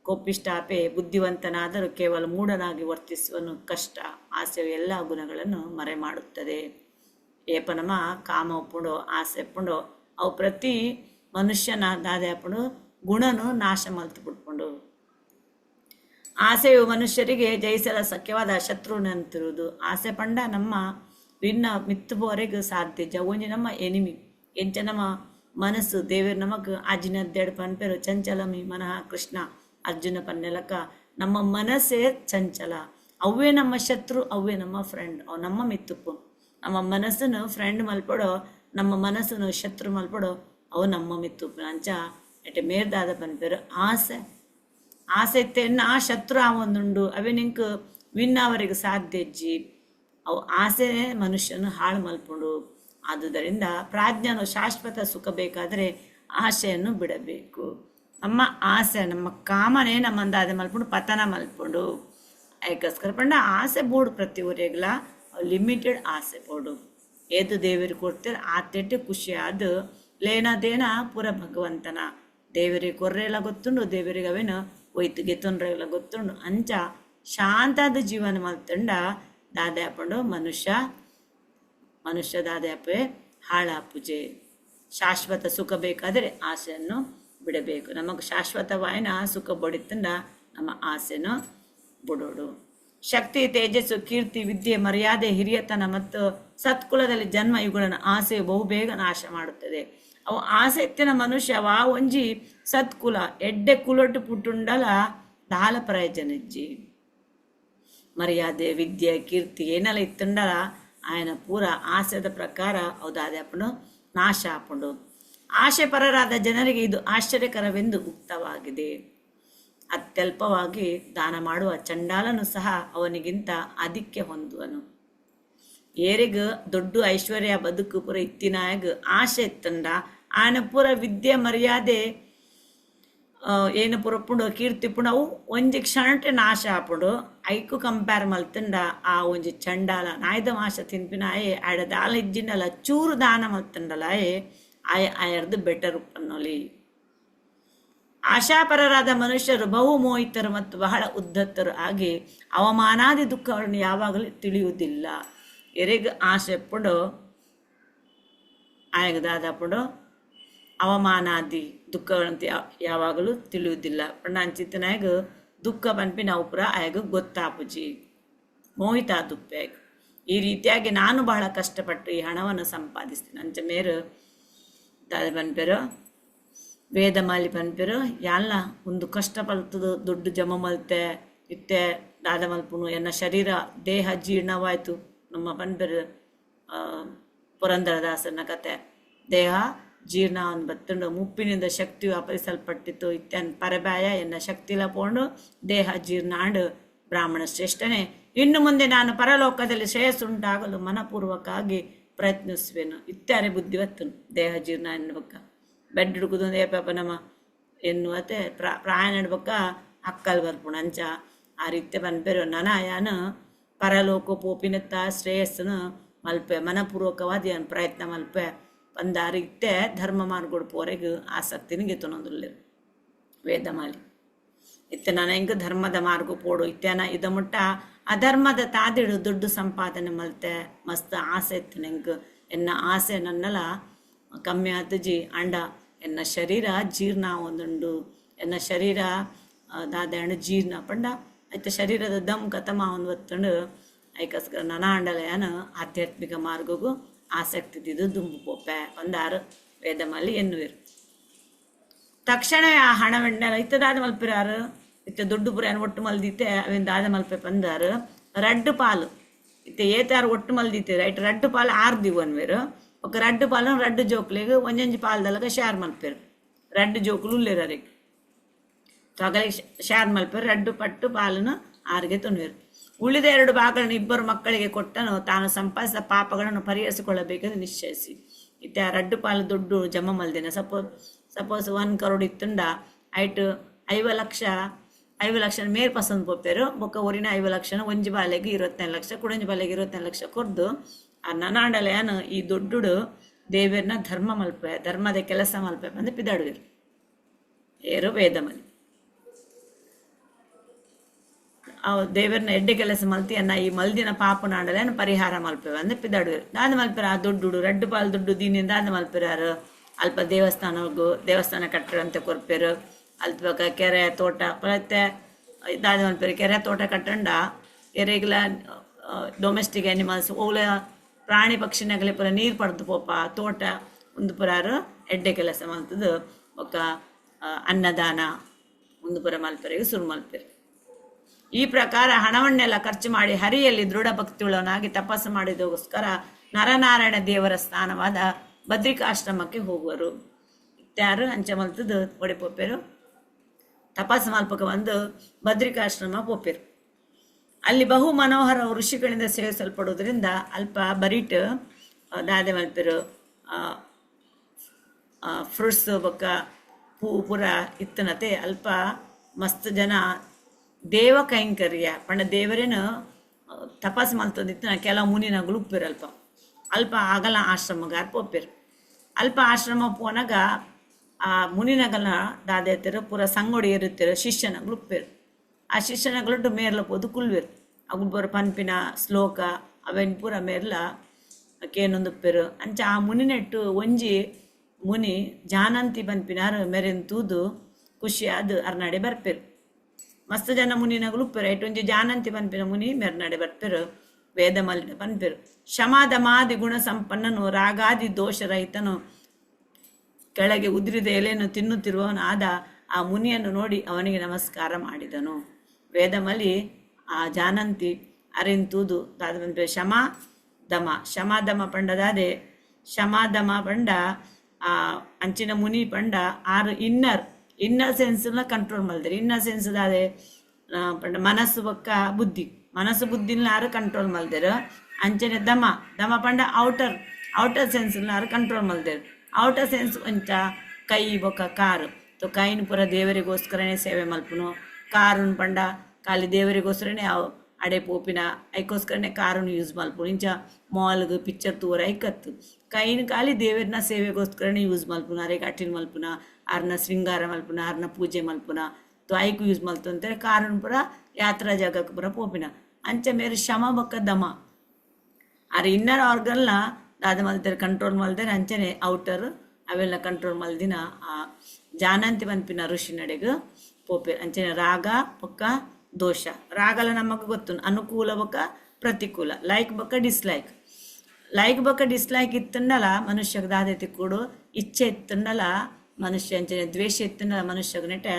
ಕೋಪಿಷ್ಟ ಆಪೆ. ಬುದ್ಧಿವಂತನಾದರೂ ಕೇವಲ ಮೂಢನಾಗಿ ವರ್ತಿಸುವನು. ಕಷ್ಟ ಆಸೆಯು ಎಲ್ಲ ಗುಣಗಳನ್ನು ಮರೆ ಮಾಡುತ್ತದೆ. ಏಪನಮ ಕಾಮ ಒಪ್ಪುಂಡು ಆಸೆ ಒಪ್ಪುಂಡು ಅವು ಪ್ರತಿ ಮನುಷ್ಯನ ದಾದೆ ಅಪ್ಪುಂಡು ಗುಣನು ನಾಶ ಮಲ್ತು ಬಿಟ್ಕೊಂಡು. ಆಸೆಯು ಮನುಷ್ಯರಿಗೆ ಜಯಿಸಲ ಸಖ್ಯವಾದ ಶತ್ರುನಂತಿರುವುದು. ಆಸೆ ಪಂಡ ನಮ್ಮ ಭಿನ್ನ ಮಿತ್ತುವರೆಗೂ ಸಾಧ್ಯ ಒಂಜಿ ನಮ್ಮ ಎನಿಮಿ ಎಂಚ ನಮ್ಮ ಮನಸ್ಸು ದೇವರು ನಮಕ್ ಅಜಿನದ್ದೆಡ್ ಪನ್ಪೆರು ಚಂಚಲಮಿ ಮನಃ ಕೃಷ್ಣ ಅರ್ಜುನ ಪನ್ನೆಲಕ ನಮ್ಮ ಮನಸ್ಸೇ ಚಂಚಲ. ಅವೇ ನಮ್ಮ ಶತ್ರು, ಅವೇ ನಮ್ಮ ಫ್ರೆಂಡ್. ಅವು ನಮ್ಮ ಮಿತ್ತುಪ್ಪು. ನಮ್ಮ ಮನಸ್ಸನ್ನು ಫ್ರೆಂಡ್ ಮಲ್ಪಡೋ, ನಮ್ಮ ಮನಸ್ಸನ್ನು ಶತ್ರು ಮಲ್ಪಡೋ, ಅವು ನಮ್ಮ ಮಿತ್ತುಪ್ಪು ಅಂಚ ಎಟೆ ಮೇರ್ದಾದ ಪನ್ಪೆರು ಆಸೆ ಇತ್ತೆನ್ನ ಶತ್ರು ಆವೊಂದುಂಡು ಅವೇ ನಿಂಕ್ ವಿನ್ನವರೆಗೆ ಸಾಧ್ಯ ಇಜ್ಜಿ. ಅವು ಆಸೆ ಮನುಷ್ಯನು ಹಾಳು ಮಲ್ಪುಂಡು. ಆದುದರಿಂದ ಪ್ರಾಜ್ಞನು ಶಾಶ್ವತ ಸುಖ ಬೇಕಾದರೆ ಆಸೆಯನ್ನು ಬಿಡಬೇಕು. ನಮ್ಮ ಆಸೆ ನಮ್ಮ ಕಾಮನೆ ನಮ್ಮಂದಾದ ಮಲ್ಪುಂಡು ಪತನ ಮಲ್ಪುಂಡು. ಅದಕ್ಕೋಸ್ಕರ ಪಂಡ ಆಸೆ ಬೋಡು ಪ್ರತಿ ಊರೆಗ್ಲ ಲಿಮಿಟೆಡ್ ಆಸೆ ಬೋಡು. ಏದು ದೇವರಿಗೆ ಕೊಡ್ತಾರೆ ಆತೆಟ್ಟೆ ಖುಷಿ ಆದು ಲೇನದೇನ ಪೂರ ಭಗವಂತನ ದೇವರಿಗೆ ಕೊರ್ರೆಲ್ಲ ಗೊತ್ತುಂಡು, ದೇವರಿಗೆ ಅವೇನು ಒಯ್ತು ಗೆತ್ತೊಂಡ್ರೆಲ್ಲ ಗೊತ್ತುಂಡು. ಅಂಚ ಶಾಂತಾದ ಜೀವನ ಮಲ್ತಂಡ ದಾದೆ ಹಾಕೊಂಡು ಮನುಷ್ಯ ದಾದೆ ಹಾಪೆ ಹಾಳಾಪುಜೆ. ಶಾಶ್ವತ ಸುಖ ಬೇಕಾದರೆ ಆಸೆಯನ್ನು ಬಿಡಬೇಕು. ನಮಗೆ ಶಾಶ್ವತವಾಯಿನ ಸುಖ ಬಡಿತಂಡ ನಮ್ಮ ಆಸೆನು ಬಿಡೋಡು. ಶಕ್ತಿ, ತೇಜಸ್ಸು, ಕೀರ್ತಿ, ವಿದ್ಯೆ, ಮರ್ಯಾದೆ, ಹಿರಿಯತನ ಮತ್ತು ಸತ್ಕುಲದಲ್ಲಿ ಜನ್ಮ ಇವುಗಳನ್ನು ಆಸೆಯು ಬಹುಬೇಗ ನಾಶ ಮಾಡುತ್ತದೆ. ಅವು ಆಸೆ ಎತ್ತಿನ ಮನುಷ್ಯ ವಾ ಒಂಜಿ ಸತ್ಕುಲ ಎಡ್ಡೆ ಕುಲೊಟ್ಟು ಪುಟ್ಟುಂಡಲ ದಾಲ ಪ್ರಯೋಜನಜ್ಜಿ. ಮರ್ಯಾದೆ, ವಿದ್ಯೆ, ಕೀರ್ತಿ ಏನೆಲ್ಲ ಇತ್ತುಂಡಲ ఆయన ಪೂರ ಆಸೆದ ಪ್ರಕಾರ ಹೌದಾದೆ ಅಪ್ಪನು ನಾಶ ಹಾಕೊಂಡು. ಆಶೆ ಪರರಾದ ಜನರಿಗೆ ಇದು ಆಶ್ಚರ್ಯಕರವೆಂದು ಉಕ್ತವಾಗಿದೆ. ಅತ್ಯಲ್ಪವಾಗಿ ದಾನ ಮಾಡುವ ಚಂಡಾಲನು ಸಹ ಅವನಿಗಿಂತ ಅಧಿಕ್ಯ ಹೊಂದುವನು. ಏರಿಗ ದೊಡ್ಡ ಐಶ್ವರ್ಯ ಬದುಕು ಪುರ ಇತ್ತಿನಾಗ ಆಶೆ ಇತ್ತಂಡ ఆయన ಪೂರ ವಿದ್ಯೆ ಮರ್ಯಾದೆ ಏನು ಪುರಪುಂಡು ಕೀರ್ತಿ ಪುಂಡು ಅವು ಒಂಜಿ ಕ್ಷಣಟೆ ನಾಶ ಆಪುಂಡು. ಐಕು ಕಂಪೇರ್ ಮಲ್ತಂಡ ಆ ಒಂಜಿ ಚಂಡಾಲ ನಾಯ್ದ ಮಾಶ ತಿನ್ಪಿನಾಯೆ ಆಯ್ಡ ದಾಲ ಇಜ್ಜಿಂಡಲ ಚೂರು ದಾನ ಮಲ್ತಂಡಲಾಯೆ ಆಯರ್ದು ಬೆಟರ್ ಉಪ್ಪನ್ನೊಲಿ. ಆಶಾಪರರಾದ ಮನುಷ್ಯರು ಬಹು ಮೋಹಿತರು ಮತ್ತು ಬಹಳ ಉದ್ದತ್ತರು ಆಗಿ ಅವಮಾನಾದಿ ದುಃಖಗಳನ್ನು ಯಾವಾಗಲೂ ತಿಳಿಯುವುದಿಲ್ಲ. ಎರೆಗ ಆಸೆ ಪುಂಡು ಆಯಗದಾದಪುಂಡು ಅವಮಾನಾದಿ ದುಃಖಗಳಂತ ಯಾವಾಗಲೂ ತಿಳಿಯುವುದಿಲ್ಲ. ಪಂಡ ಅಂಚಿತನಾಗ ದುಃಖ ಪನ್ಪಿನ ಉಪರ ಆಗ ಗೊತ್ತಾಪುಜಿ ಮೋಹಿತ ದುಪ್ಪೆ ಈ ರೀತಿಯಾಗಿ ನಾನು ಬಹಳ ಕಷ್ಟಪಟ್ಟು ಈ ಹಣವನ್ನು ಸಂಪಾದಿಸ್ತೀನಿ ಅಂಚ ಮೇರು ದಾದ ಪನ್ಪೆರು ವೇದಮಾಲಿ ಪನ್ಪೆರು ಯಾಲ್ಲ ಒಂದು ಕಷ್ಟ ಪಲ್ತದು ದುಡ್ಡು ಜಮ ಮಲ್ತೆ ಇತ್ತೆ ದಾದ ಮಲ್ಪುನು ಎನ್ನ ಶರೀರ ದೇಹ ಜೀರ್ಣವಾಯಿತು ನಮ್ಮ ಪನ್ಪೆರು ಪುರಂದರದಾಸನ ಕತೆ ದೇಹ ಜೀರ್ಣ ಒಂದು ಬತ್ತುಂಡು ಮುಪ್ಪಿನಿಂದ ಶಕ್ತಿಯು ಅಪರಿಸಲ್ಪಟ್ಟಿತ್ತು ಇತ್ಯನ್ ಪರಬಾಯ ಎನ್ನ ಶಕ್ತಿಲ ಪೋಂಡು ದೇಹ ಜೀರ್ಣಾಂಡು ಬ್ರಾಹ್ಮಣ ಶ್ರೇಷ್ಠನೇ ಇನ್ನು ಮುಂದೆ ನಾನು ಪರಲೋಕದಲ್ಲಿ ಶ್ರೇಯಸ್ಸುಂಟಾಗಲು ಮನಪೂರ್ವಕವಾಗಿ ಪ್ರಯತ್ನಿಸುವೆನು ಇತ್ಯಾರೆ ಬುದ್ಧಿವತ್ತು ದೇಹ ಜೀರ್ಣ ಎನ್ನುವಕ್ಕ ಬೆಡ್ ಹುಡುಕುದು ಏಪಾಪ ನಮ್ಮ ಎನ್ನುವತ್ತೆ ಪ್ರಾಯ ನಡ್ಬೇಕ ಹಕ್ಕಲ್ ಬರ್ಪುಣ ಅಂಚ ಆ ರೀತಿ ಬಂದ್ಬೇರು ನನಾಯಾನು ಪರಲೋಕ ಪೋಪಿನತ್ತ ಶ್ರೇಯಸ್ಸನು ಮಲ್ಪೆ ಮನಪೂರ್ವಕವಾದ ಏನು ಪ್ರಯತ್ನ ಮಲ್ಪೆ ಒಂದು ಆ ರೀತಿ ಧರ್ಮ ಮಾರ್ಗೊಡು ಪೋರೆಗೆ ಆಸಕ್ತಿನಿಗೆ ತೊನೊಂದಿಲ್ಲ ವೇದಮಾಲಿ ಇತ್ತೆ ನಾನು ಹೆಂಗೆ ಧರ್ಮದ ಮಾರ್ಗ ಪೋಡು ಇತ್ತೇನ ಇದ ಮುಟ್ಟ ಅಧರ್ಮದ ತಾದಿಡು ದುಡ್ಡು ಸಂಪಾದನೆ ಮಲ್ತೆ ಮಸ್ತ್ ಆಸೆ ಇತ್ತು ನಂಗೆ ಎನ್ನ ಆಸೆ ನನ್ನಲ್ಲ ಕಮ್ಮಿ ಆತಜಿ ಅಂಡ ಎನ್ನ ಶರೀರ ಜೀರ್ಣ ಒಂದುಂಡು ಎನ್ನ ಶರೀರ ದಾದ ಜೀರ್ಣ ಪಂಡ ಆಯ್ತು ಶರೀರದ ದಮ್ ಕತಮ ಒಂದು ಒತ್ತುಂಡು ಐಕಸ್ಕರ ನನ ಅಂಡಲಯನ ಆಧ್ಯಾತ್ಮಿಕ ಮಾರ್ಗಗೂ ಆಸಕ್ತಿ ಇದ್ದಿದ್ದು ದುಂಬು ಪೋಪೆ ಒಂದಾರು ವೇದಮಾಲಿ ಎನ್ನುವಿರು ತಕ್ಷಣ ಆ ಹಣವೆಣ್ಣೆಲ್ಲ ಇತ್ತದಾದ ಮಲ್ಪಿರಾರು ಇತ್ತ ದುಡ್ಡು ಪುರ ಒಟ್ಟು ಮಲ್ದಿತ್ತೆ ಅವಿಂದ ದಾದ ಮಲ್ಪೆ ಬಂದಾರು ರಡ್ಡು ಪಾಲು ಇತ್ತ ಏತಾರು ಒಟ್ಟು ಮಲ್ದಿತ್ತೆ ರೈಟ್ ರಡ್ಡು ಪಾಲು 6 ದಿವು ಅನ್ವೇರು ఒక ರಡ್ಡು ಪಾಲು ರಡ್ಡು ಜೋಕ್ಲಿಗೆ ಒಂಜೊಂಜಿ ಪಾಲ್ದಲ್ಲಗ ಶೇರ್ ಮಲ್ಪೇರು ರಡ್ಡು ಜೋಕುಲು ಉಲ್ಲೇರಿಗೆ ತೊಗಲಿಗೆ ಶೇರ್ ಮಲ್ಪೇರು ರಡ್ಡು ಪಟ್ಟು ಪಾಲನ್ನು 6ಗೆ ತೊಂದಿರು ಉಳಿದ 2 ಭಾಗಗಳನ್ನು ಇಬ್ಬರು ಮಕ್ಕಳಿಗೆ ಕೊಟ್ಟನು ತಾನು ಸಂಪಾದಿಸಿದ ಪಾಪಗಳನ್ನು ಪರಿಹರಿಸಿಕೊಳ್ಳಬೇಕೆಂದು ನಿಶ್ಚಯಿಸಿ ಇತ್ತೆ ಆ ರಡ್ಡು ಪಾಲು ದುಡ್ಡು ಜಮ ಮಲ್ದಿನ ಸಪೋಸ್ 1 ಕರೋಡ್ ಇತ್ತುಂಡ ಐಟು 5 ಲಕ್ಷ ಮೇರ್ ಪಸಂದ್ ಪೋಪೇರು ಬೊಕ್ಕ ಒರಿನ 5 ಲಕ್ಷನ ಒಂಜಿ ಬಾಲೆಗೆ 25 ಲಕ್ಷ ಕುಡಂಜಿ ಬಾಲೆಗೆ 25 ಲಕ್ಷ ಕೊರ್ದು ಆ ನನಾಂಡಲೆಯನು ಈ ದೊಡ್ಡುಡು ದೇವರನ್ನ ಧರ್ಮ ಮಲ್ಪೆ ಧರ್ಮದ ಕೆಲಸ ಮಲ್ಪೆ ಬಂದು ಪಿದಾಡುವಿರು ಏರು ವೇದಮಲಿ ದೇವರನ್ನ ಎಡ್ಡೆ ಕೆಲಸ ಮಲ್ತಿ ಅನ್ನ ಈ ಮಲ್ದಿನ ಪಾಪನಾಂಡಲೆಯನ್ನು ಪರಿಹಾರ ಮಲ್ಪೇವೆ ಅಂದ್ರೆ ಪಿದಾಡುವಿರು ದಾದ ಮಲ್ಪೆರ ಆ ದುಡ್ಡು ರಡ್ಡು ಪಾಲು ದುಡ್ಡು ದೀನಿಂದ ದಾದ ಮಲ್ಪೆರಾರು ಅಲ್ಪ ದೇವಸ್ಥಾನ ಕಟ್ಟರಂತೆ ಕೊರ್ಪೇರು ಅಲ್ಪ ಕೆರೆ ತೋಟ ಮತ್ತೆ ದಾದ ಮಲ್ಪೇರು ಕೆರೆ ತೋಟ ಕಟ್ಟಂಡ ಎರೆಗ್ಲ ಡೊಮೆಸ್ಟಿಕ್ ಆನಿಮಲ್ಸ್ ಓಲ ಪ್ರಾಣಿ ಪಕ್ಷಿನಾಗಲಿ ಪುರ ನೀರು ಪಡೆದು ಪೋಪ ತೋಟ ಒಂದು ಪುರಾರು ಎಡ್ಡೆ ಕೆಲಸ ಮಲ್ತದು ಒಕ್ಕ ಅನ್ನದಾನ ಒಂದು ಪುರ ಮಲ್ಪೆರಿಗೆ ಸುರು ಮಲ್ಪೇರು ಈ ಪ್ರಕಾರ ಹಣವನ್ನೆಲ್ಲ ಖರ್ಚು ಮಾಡಿ ಹರಿಯಲ್ಲಿ ದೃಢ ಭಕ್ತಿಯುಳ್ಳವನಾಗಿ ತಪಸ್ಸು ಮಾಡಿದಗೋಸ್ಕರ ನರನಾರಾಯಣ ದೇವರ ಸ್ಥಾನವಾದ ಬದ್ರಿಕಾಶ್ರಮಕ್ಕೆ ಹೋಗುವರು ಇತ್ಯಾರು ಅಂಚ ಮಲ್ತದ್ದು ಒಡೆಪೊಪ್ಪೇರು ತಪಸ್ಸು ಮಲ್ಪಕ ಬಂದು ಬದ್ರಿಕಾಶ್ರಮ ಪೋಪೇರು ಅಲ್ಲಿ ಬಹು ಮನೋಹರ ಋಷಿಗಳಿಂದ ಸೇವಿಸಲ್ಪಡುವುದರಿಂದ ಅಲ್ಪ ಬರೀಟ್ ದಾದೆ ಮಲ್ಪೇರು ಫ್ರೂಟ್ಸ್ ಬೊಕ್ಕ ಪೂ ಪುರ ಇತ್ತನತೆ ಅಲ್ಪ ಮಸ್ತ್ ಜನ ದೇವ ಕೈಂಕರ್ಯ ಪಂಡ ದೇವರೇನು ತಪಸ್ಸು ಮಲ್ತದಿತ್ತು ಕೆಲವು ಮುನಿನಗಳು ಉಪ್ಪೇರು ಅಲ್ಪ ಆಗಲ ಆಶ್ರಮಗಾರ ಪೋಪೇರು ಅಲ್ಪ ಆಶ್ರಮ ಪೋನಾಗ ಆ ಮುನಿನಗಲ ದಾದೇತಿರು ಪೂರ ಸಂಗೊಡಿ ಇರುತ್ತಿರು ಶಿಷ್ಯನಗಳು ಉಪ್ಪೇರು ಆ ಶಿಷ್ಯನಗಳು ಮೇರ್ಲ ಪೋದು ಕುಲ್ವೇರು ಅವು ಬರೋ ಪನ್ಪಿನ ಶ್ಲೋಕ ಅವೇನು ಪೂರ ಮೇರ್ಲ ಕೇನೊಂದು ಉಪ್ಪೇರು ಅಂಚ ಆ ಮುನಿನೆಟ್ಟು ಒಂಜಿ ಮುನಿ ಜಾನಂತಿ ಪನ್ಪಿನಾರು ಮೆರೆನ್ ತೂದು ಖುಷಿಯಾದ ಅರ್ನಾಡೆ ಬರ್ಪೇರು ಮಸ್ತ್ ಜನ ಮುನಿನಗಳು ಉಪ್ಪೇರು ಐಟು ಒಂಜಿ ಜಾನಂತಿ ಪನ್ಪಿನ ಮುನಿ ಮೆರ್ನಾಡೆ ಬರ್ಪೇರು ವೇದಮಲಿನ ಪನ್ಪೇರು ಶಮಾದಮಾದಿ ಗುಣ ಸಂಪನ್ನನು ರಾಗಾದಿ ದೋಷರಹಿತನು ಕೆಳಗೆ ಉದುರಿದ ಎಲೆಯನ್ನು ತಿನ್ನುತ್ತಿರುವವನು ಆದ ಆ ಮುನಿಯನ್ನು ನೋಡಿ ಅವನಿಗೆ ನಮಸ್ಕಾರ ಮಾಡಿದನು ವೇದಮಲಿ ಆ ಜಾನಂತಿ ಅರಿಂತೂದು ದಾದ ಪನ್ಪೇರು ಶಮಾದಮ ಪಂಡದಾದೆ ಶಮಾದಮ ಪಂಡ ಆ ಅಂಚಿನ ಮುನಿ ಪಂಡ 6 ಇನ್ನರ್ ಸೆನ್ಸ್ನ ಕಂಟ್ರೋಲ್ ಮಲ್ದಿರಿ ಇನ್ನರ್ ಸೆನ್ಸ್ ದಾದೆ ಪಂಡ ಮನಸ್ಸು ಬೊಕ್ಕ ಮನಸ್ಸು ಬುದ್ಧಿನ 6 ಕಂಟ್ರೋಲ್ ಮಲ್ದಿರು ಅಂಚನೆ ದಮ ಪಂಡ ಔಟರ್ ಸೆನ್ಸ್ನ 6 ಕಂಟ್ರೋಲ್ ಮಲ್ದಿರು ಔಟರ್ ಸೆನ್ಸ್ ಅಂಚ ಕೈ ಬೊಕ್ಕ ಕಾರು ತೊ ಕೈನ ಪುರ ದೇವರಿಗೋಸ್ಕರನೇ ಸೇವೆ ಮಲ್ಪುನು ಕಾರುನ್ ಪಂಡ ಖಾಲಿ ದೇವರಿಗೋಸ್ಕರನೇ ಅಡೆ ಪೋಪಿನ ಐಕೋಸ್ಕರನೇ ಕಾರನ್ನು ಯೂಸ್ ಮಲ್ಪುನು ಇಂಚ ಮಾಲ್ಗೆ ಪಿಕ್ಚರ್ ತೂರ ಐಕತ್ತು ಕೈನ ಖಾಲಿ ದೇವರನ್ನ ಸೇವೆಗೋಸ್ಕರನೇ ಯೂಸ್ ಮಲ್ಪುನ ಅರೆಗೆ ಅಟ್ಟಿನ ಮಲ್ಪುನ ಆರ್ನ ಶೃಂಗಾರ ಮಲ್ಪುನ ಆರ್ನ ಪೂಜೆ ಮಲ್ಪುನ ತೊ ಐಕು ಯೂಸ್ ಮಲ್ತು ಅಂತೇಳಿ ಕಾರನ್ನು ಪುರ ಯಾತ್ರಾ ಜಾಗಕ್ಕೆ ಪುರ ಪೋಪಿನ ಅಂಚ ಮೇರೆ ಶಮ ಬೊಕ್ಕ ದಮ ಆದ್ರೆ ಇನ್ನರ್ ಆರ್ಗನ್ನ ದಾದ ಮಲ್ತಾರೆ ಕಂಟ್ರೋಲ್ ಮಲ್ತಾರೆ ಅಂಚನೆ ಔಟರ್ ಅವೆಲ್ಲ ಕಂಟ್ರೋಲ್ ಮಲ್ದಿನ ಆ ಜಾನಂತಿ ಪನ್ಪಿನ ಋಷಿ ನಡೆಗು ಪೋಪೆ ಅಂಚನೆ ರಾಗ ಬೊಕ್ಕ ದೋಷ. ರಾಗಲ ನಮಗೆ ಗೊತ್ತು, ಅನುಕೂಲ ಬೊಕ್ಕ ಪ್ರತಿಕೂಲ, ಲೈಕ್ ಬೊಕ್ಕ ಡಿಸ್ಲೈಕ್. ಲೈಕ್ ಬೊಕ್ಕ ಡಿಸ್ಲೈಕ್ ಇತ್ತಂಡಲ ಮನುಷ್ಯಗೆ ದಾದೆ ತಿಕ್ಕುಡು, ಇಚ್ಛೆ ಇತ್ತಂಡಲ ಮನುಷ್ಯ ಅಂಚನೆ ದ್ವೇಷ ಇತ್ತಂಡಲ ಮನುಷ್ಯಗೆ ನೆಟ್ಟೆ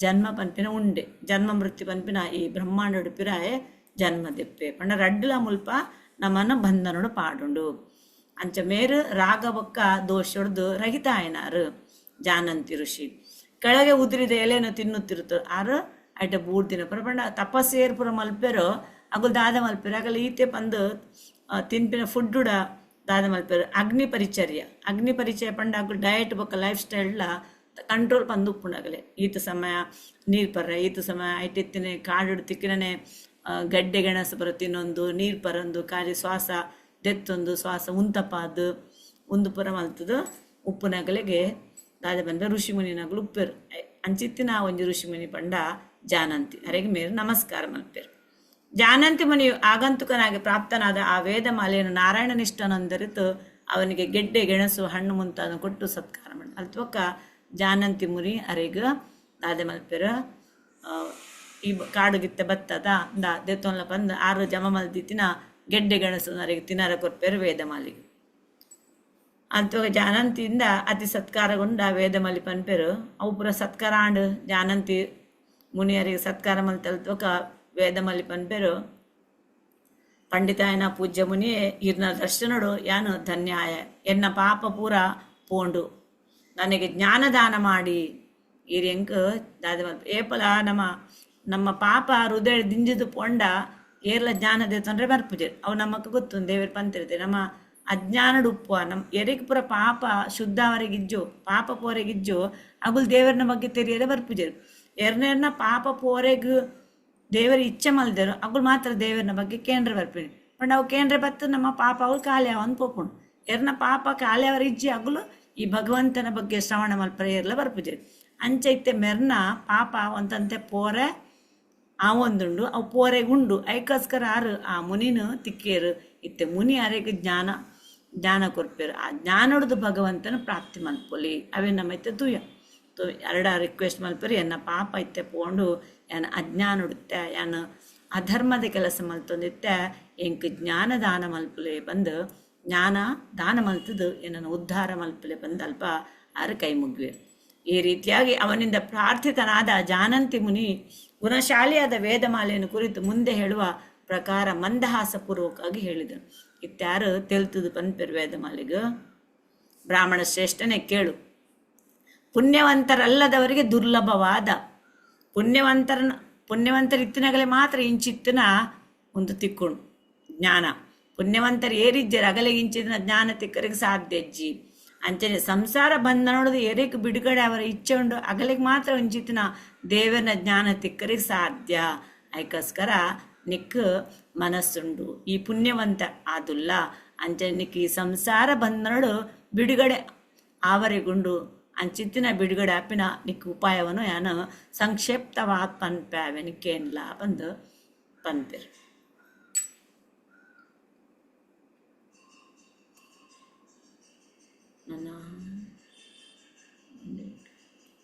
ಜನ್ಮ ಪನ್ಪಿನ ಉಂಡೆ, ಜನ್ಮ ಮೃತ್ಯು ಪನ್ಪಿನ ಈ ಬ್ರಹ್ಮಾಂಡ ಪಿರಾಯೆ ಜನ್ಮ ದಿಪ್ಪೆ ಪಂಡ ರಡ್ಡಲ ಮುಲ್ಪ ನಮ್ಮನ್ನು ಬಂಧನೋಡು ಪಾಡುಂಡು. ಅಂಚ ಮೇರು ರಾಗ ಬೊಕ್ಕ ದೋಷ ಹೊಡೆದು ರಹಿತ ಆಯ್ನಾರು ಜಾನಂತಿ ಋಷಿ. ಕೆಳಗೆ ಉದುರಿದ ಎಲೆಯನ್ನು ತಿನ್ನುತ್ತಿರುತ್ತರು ಆರು ಐಟ ಬೂಡ್ದಿನ ಪುರ ಪಂಡ ತಪಸ್ಸೇರ್ ಪುರ ಮಲ್ಪೆರು ಅಗುಲ್ ದಾದ ಮಲ್ಪೆರು. ಆಗಲ್ಲ ಈತೆ ಪಂದು ತಿನ್ಪಿನ ಫುಡ್ಡುಡ ದಾದ ಮಲ್ಪೆರು. ಅಗ್ನಿ ಪರಿಚಯ ಪಂಡ ಅಗುಲ್ ಡಯಟ್ ಬೊಕ್ಕ ಲೈಫ್ ಸ್ಟೈಲ್ಲ ಕಂಟ್ರೋಲ್ ಪಂದು ಉಪ್ಪುಂಡಾಗಲೆ. ಈತ ಸಮಯ ನೀರು ಪರ್ರೆ, ಈತ ಸಮಯ ಐಟಿತ್ತಿನ ಕಾಡು ತಿಕ್ಕಿನೇ ಗಡ್ಡೆ ಗೆಣಸು ಬರ ತಿನ್ನೊಂದು, ನೀರು ಪರಂದು ಕಾಲಿ ಶ್ವಾಸ ದೆತ್ತೊಂದು, ಶ್ವಾಸ ಉಂತಪಾದು ಒಂದು ಪುರ ಮಲ್ತದು ಉಪ್ಪುನಗಲೆಗೆ ದಾದ ಬಂದ ಋಷಿಮುನಿನಗಳು ಉಪ್ಪೆರು. ಅಂಚಿತ್ತಿನ ಒಂಜಿ ಋಷಿಮುನಿ ಪಂಡ ಜಾನಂತಿ ಅರೆಗೆ ಮೇರು ನಮಸ್ಕಾರ ಮಲ್ಪೆರು. ಜಾನಂತಿ ಮುನಿಯು ಆಗಂತುಕನಾಗಿ ಪ್ರಾಪ್ತನಾದ ಆ ವೇದ ಮಾಲೆಯನ್ನು ನಾರಾಯಣ ನಿಷ್ಠನಂದರಿತು ಅವನಿಗೆ ಗೆಡ್ಡೆ ಗೆಣಸು ಹಣ್ಣು ಮುಂತಾದ ಕೊಟ್ಟು ಸತ್ಕಾರ ಮಾಡಿ ಅಲ್ತ್ವಕ್ಕ ಜಾನಂತಿ ಮುನಿ ಅರೆಗ ದಾದೆ ಮಲ್ಪೆರು. ಈ ಕಾಡು ಗಿತ್ತ ಬತ್ತದ ದೆತ್ತೊಂಲ ಬಂದು ಆರು ಜಮ ಮಲ್ದಿತ್ತಿನ ಗೆಡ್ಡೆ ಗೆಣಸು ನರೆಗೆ ತಿನ್ನರ ಕೊರ್ಪೆರು ವೇದಮಾಲಿಗೆ. ಅಂತ್ವಾಗ ಜಾನಂತಿಯಿಂದ ಅತಿ ಸತ್ಕಾರಗೊಂಡ ವೇದಮಲಿ ಪನ್ಪೆರು. ಅವು ಪುರ ಸತ್ಕಾರಾಂಡ್ ಜಾನಂತಿ ಮುನಿಯರಿಗೆ ಸತ್ಕಾರ ಮಲ್ತಲ್ತ್ವಕ ವೇದಮಲಿ ಪನ್ಪೆರು. ಪಂಡಿತಾಯನ ಪೂಜ್ಯ ಮುನಿಯೇ ಇರ್ನ ದರ್ಶನಡು ಯಾನು ಧನ್ಯಾಯ, ಎನ್ನ ಪಾಪ ಪೂರ ಪೋಂಡು ನನಗೆ ಜ್ಞಾನದಾನ ಮಾಡಿ ಇರ್ ಎಂಕ್ ದಾದ ಮಲ್ಪ ಏಪಲ ನಮ್ಮ ಪಾಪ ಹೃದಯ ದಿಂಜಿದು ಪೊಂಡ ಏರ್ಲ ಜ್ಞಾನ ದೇತಂದ್ರೆ ಬರ್ಪುಜೆ. ಅವು ನಮಕ್ ಗೊತ್ತು ದೇವರು ಪಂತಿರ್ತೆ ನಮ್ಮ ಅಜ್ಞಾನಡು ಉಪ್ಪು ನಮ್ಮ ಎರಿಗೆ ಪುರ ಪಾಪ ಶುದ್ಧವರೆಗಿಜ್ಜು ಪಾಪ ಪೋರೆಗಿಜ್ಜು ಅಗುಲ್ ದೇವರನ ಬಗ್ಗೆ ತೆರಿಯದೆ ಬರ್ಪುಜರು. ಎರ್ನೇರ್ನ ಪಾಪ ಪೋರೆಗ್ ದೇವರ ಇಚ್ಛೆ ಮಲ್ದರು ಅಗುಲ್ ಮಾತ್ರ ದೇವರನ ಬಗ್ಗೆ ಕೇಂದ್ರ ಬರ್ಪಿಣಿ ಪಂಡ ಅವು ಕೇಂದ್ರ ಬತ್ತು ನಮ್ಮ ಪಾಪ ಅವ್ರು ಖಾಲಿ ಅವನ್ ಪೋಪುಣು. ಎರ್ನ ಪಾಪ ಖಾಲಿ ಅವರ ಇಜ್ಜಿ ಅಗುಲು ಈ ಭಗವಂತನ ಬಗ್ಗೆ ಶ್ರವಣ ಮಲ್ಪರ ಏರ್ಲ ಬರ್ಪುಜರು. ಅಂಚ ಇತ್ತೆ ಮೆರ್ನ ಪಾಪ ಒಂತಂತೆ ಪೋರೆ ಆವೊಂದುಂಡು ಅವು ಪೋರೆಗುಂಡು ಐಕೋಸ್ಕರ ಆರು ಆ ಮುನಿನು ತಿಕ್ಕೇರು. ಇತ್ತೆ ಮುನಿ ಅರೆಗೆ ಜ್ಞಾನ ಕೊರ್ಪೇರು. ಆ ಜ್ಞಾನೋಡ್ದು ಭಗವಂತನ ಪ್ರಾಪ್ತಿ ಮಲ್ಪೊಲಿ ಅವೇ ನಮ್ಮ ಇತ್ತೆ ತೂಯ ಎರಡ ರಿಕ್ವೆಸ್ಟ್ ಮಲ್ಪರಿ. ಎನ್ನ ಪಾಪ ಇತ್ತೆ ಪೋಂಡು ಯಾನ ಅಜ್ಞಾನ ಉಡುತ್ತೆ ಯಾನ ಅಧರ್ಮದ ಕೆಲಸ ಮಲ್ತೊಂದಿತ್ತೆ ಎಂಕ್ ಜ್ಞಾನ ದಾನ ಮಲ್ಪಲೆ ಬಂದು ಜ್ಞಾನ ದಾನ ಮಲ್ತದು ಏನನ್ನು ಉದ್ಧಾರ ಮಲ್ಪಲೆ ಬಂದು ಅಲ್ಪ ಆರು ಕೈ ಮುಗ್ವೆ. ಈ ರೀತಿಯಾಗಿ ಅವನಿಂದ ಪ್ರಾರ್ಥಿತನಾದ ಜಾನಂತಿ ಮುನಿ ಗುಣಶಾಲಿಯಾದ ವೇದಮಾಲೆಯನ್ನು ಕುರಿತು ಮುಂದೆ ಹೇಳುವ ಪ್ರಕಾರ ಮಂದಹಾಸಪೂರ್ವಕವಾಗಿ ಹೇಳಿದರು. ಇತ್ಯಾರು ತೆಲ್ತುದು ಪನ್ಪೆರು ವೇದಮಾಲೆಗ. ಬ್ರಾಹ್ಮಣ ಶ್ರೇಷ್ಠನೇ ಕೇಳು, ಪುಣ್ಯವಂತರಲ್ಲದವರಿಗೆ ದುರ್ಲಭವಾದ ಪುಣ್ಯವಂತರಿತ್ತಿನಗಲೇ ಮಾತ್ರ ಇಂಚಿತ್ತಿನ ಒಂದು ತಿಕ್ಕೊಂಡು ಜ್ಞಾನ. ಪುಣ್ಯವಂತರು ಏರಿಜ್ಜರು ಅಗಲೆ ಇಂಚಿನ ಜ್ಞಾನ ತಿಕ್ಕರಿಗೆ ಸಾಧ್ಯ ಅಜ್ಜಿ. ಅಂಚನೆ ಸಂಸಾರ ಬಂಧನೋಡದು ಎರಿಗೆ ಬಿಡುಗಡೆ ಅವರ ಇಚ್ಛೆ ಉಂಡು ಅಗಲಿಗೆ ಮಾತ್ರ ಇಂಚಿತ್ತಿನ ದೇವರನ ಜ್ಞಾನ ತಿಕ್ಕರಿಗೆ ಸಾಧ್ಯ. ಅದಕ್ಕೋಸ್ಕರ ನಿಕ್ ಮನಸ್ಸುಂಡು ಈ ಪುಣ್ಯವಂತ ಆದುಲ್ಲ ಅಂಚನೆ ನಿಕ್ ಈ ಸಂಸಾರ ಬಂಧನೋಡು ಬಿಡುಗಡೆ ಆವರೆಗುಂಡು ಅಂಚಿತ್ತಿನ ಬಿಡುಗಡೆ ಆಪಿನ ನಿಕ್ ಉಪಾಯವನ್ನು ಯಾನು ಸಂಕ್ಷಿಪ್ತವಾದ ಪನ್ಪ್ಯಾವೆ ನಿಕ್ಕೇನಿಲ್ಲ ಬಂದು ಪನ್ಪೆರು. ನನ್ನ